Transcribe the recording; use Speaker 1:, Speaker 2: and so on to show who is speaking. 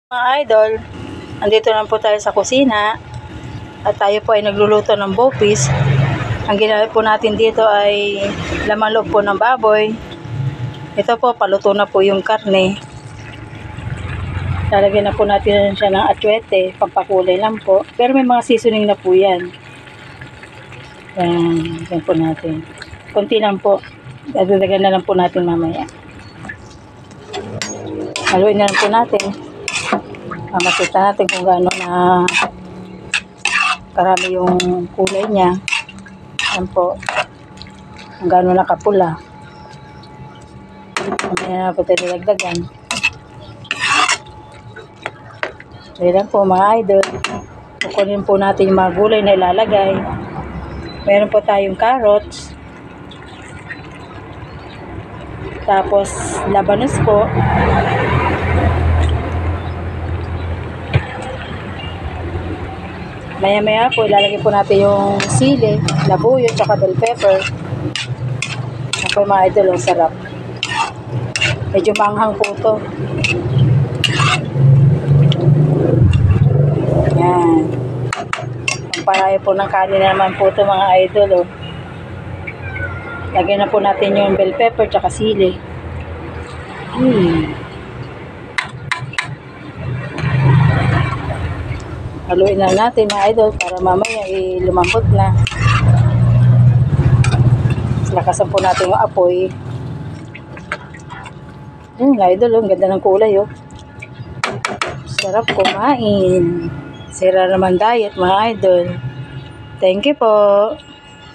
Speaker 1: Mga idol, andito na po tayo sa kusina at tayo po ay nagluluto ng bopis. Ang ginamit po natin dito ay laman loob po ng baboy. Ito po, paluto na po yung karne. Lalagyan na po natin siya ng atsuete, pampakulay lang po. Pero may mga seasoning na po yan. Yan po natin. Konti lang po. Dadagdagan na lang po natin mamaya. Haluin na lang po natin. Makita natin kung gaano na karami yung kulay niya. Yan po. Kung gaano nakapula. Mamaya na po tayo nilagdagan. Ayan po mga idol. Kukunin po natin yung mga gulay na ilalagay. Meron po tayong carrots. Tapos labanos po. Maya-maya po, ilalagay po natin yung sili, labuyo, tsaka bell pepper. Yan po mga idol, ang sarap. Medyo manghang po ito. Yan. Ang paraya po ng kanin naman po ito mga idol. Oh. Lagyan na po natin yung bell pepper, tsaka sili. Haluin na natin mga idol para mamaya lumambot na. Lakasan po natin yung apoy. Mga idol, ang ganda ng kulay. Oh. Sarap kumain. Sira naman diet mga idol. Thank you po.